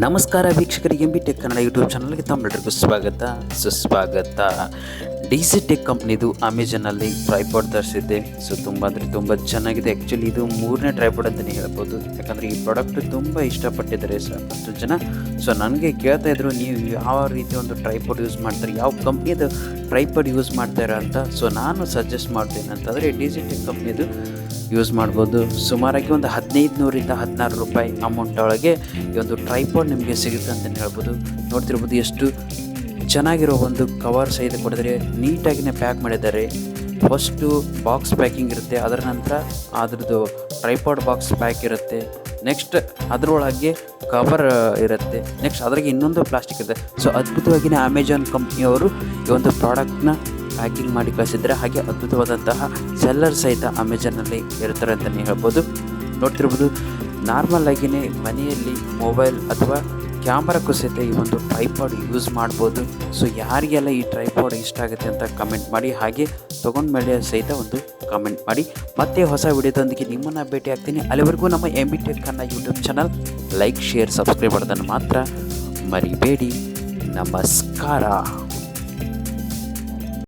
ನಮಸ್ಕಾರ ವೀಕ್ಷಕರಿಗೆ M B tech Kannada YouTube ಚಾನಲ್ಗೆ ತಮ್ಮೆಲ್ಲರಿಗೂ ಸ್ವಾಗತ ಸುಸ್ವಾಗತ. ಡಿಸಿ ಟೆಕ್ ಕಂಪ್ನಿದು ಅಮೆಜಾನಲ್ಲಿ ಟ್ರೈಪಾಡ್ ತರಿಸಿದ್ದೆ. ಸೊ ತುಂಬ ಅಂದರೆ ತುಂಬ ಚೆನ್ನಾಗಿದೆ. ಆ್ಯಕ್ಚುಲಿ ಇದು 3ನೇ ಟ್ರೈಪಾಡ್ ಅಂತಲೇ ಹೇಳ್ಬೋದು. ಯಾಕಂದರೆ ಈ ಪ್ರಾಡಕ್ಟ್ ತುಂಬ ಇಷ್ಟಪಟ್ಟಿದ್ದಾರೆ ಸಾಕಷ್ಟು ಜನ. ಸೊ ನನಗೆ ಕೇಳ್ತಾ ಇದ್ರು, ನೀವು ಯಾವ ರೀತಿ ಒಂದು ಟ್ರೈಪಾಡ್ ಯೂಸ್ ಮಾಡ್ತಾರೆ, ಯಾವ ಕಂಪ್ನಿದು ಟ್ರೈಪಾಡ್ ಯೂಸ್ ಮಾಡ್ತಾರ ಅಂತ. ಸೊ ನಾನು ಸಜೆಸ್ಟ್ ಮಾಡ್ತೀನಿ ಅಂತಂದರೆ ಡಿಸಿ ಟೆಕ್ ಕಂಪ್ನಿದು ಯೂಸ್ ಮಾಡ್ಬೋದು. ಸುಮಾರಾಗಿ ಒಂದು 1500ರಿಂದ 16 ರೂಪಾಯಿ ಅಮೌಂಟ್ ಒಳಗೆ ಈ ಒಂದು ಟ್ರೈಪಾಡ್ ನಿಮಗೆ ಸಿಗುತ್ತೆ ಅಂತಲೇ ಹೇಳ್ಬೋದು. ನೋಡ್ತಿರ್ಬೋದು ಎಷ್ಟು ಚೆನ್ನಾಗಿರೋ ಒಂದು ಕವರ್ ಸಹಿತ ಕೊಡಿದ್ರೆ ನೀಟಾಗಿಯೇ ಪ್ಯಾಕ್ ಮಾಡಿದ್ದಾರೆ. ಫಸ್ಟು ಬಾಕ್ಸ್ ಪ್ಯಾಕಿಂಗ್ ಇರುತ್ತೆ, ಅದರ ನಂತರ ಅದ್ರದ್ದು ಟ್ರೈಪಾಡ್ ಬಾಕ್ಸ್ ಪ್ಯಾಕ್ ಇರುತ್ತೆ, ನೆಕ್ಸ್ಟ್ ಅದರೊಳಗೆ ಕವರ್ ಇರುತ್ತೆ, ನೆಕ್ಸ್ಟ್ ಅದ್ರಾಗೆ ಇನ್ನೊಂದು ಪ್ಲಾಸ್ಟಿಕ್ ಇರುತ್ತೆ. ಸೊ ಅದ್ಭುತವಾಗಿಯೇ ಅಮೆಜಾನ್ ಕಂಪ್ನಿಯವರು ಈ ಒಂದು ಪ್ರಾಡಕ್ಟ್ನ ಪ್ಯಾಕಿಂಗ್ ಮಾಡಿ ಕಳಿಸಿದ್ದಾರೆ. ಹಾಗೆ ಅದ್ಭುತವಾದಂತಹ ಸೆಲ್ಲರ್ ಸಹಿತ ಅಮೆಜಾನಲ್ಲಿ ಇರ್ತಾರೆ ಅಂತಲೇ ಹೇಳ್ಬೋದು. ನೋಡ್ತಿರ್ಬೋದು ನಾರ್ಮಲ್ ಆಗಿಯೇ ಮನೆಯಲ್ಲಿ ಮೊಬೈಲ್ ಅಥವಾ ಕ್ಯಾಮ್ರಾಕ್ಕೂ ಸಹಿತ ಈ ಒಂದು ಟ್ರೈಪಾಡ್ ಯೂಸ್ ಮಾಡ್ಬೋದು. ಸೊ ಯಾರಿಗೆಲ್ಲ ಈ ಟ್ರೈಪಾಡ್ ಇಷ್ಟ ಆಗುತ್ತೆ ಅಂತ ಕಮೆಂಟ್ ಮಾಡಿ, ಹಾಗೆ ತೊಗೊಂಡ್ಮೇಲೆ ಸಹಿತ ಒಂದು ಕಮೆಂಟ್ ಮಾಡಿ. ಮತ್ತೆ ಹೊಸ ವಿಡಿಯೋದೊಂದಿಗೆ ನಿಮ್ಮನ್ನು ಭೇಟಿ ಆಗ್ತೀನಿ. ಅಲ್ಲಿವರೆಗೂ ನಮ್ಮ M B tech Kannada YouTube channel like, share, subscribe ಮಾಡೋದನ್ನು ಮಾತ್ರ ಮರಿಬೇಡಿ. ನಮಸ್ಕಾರ.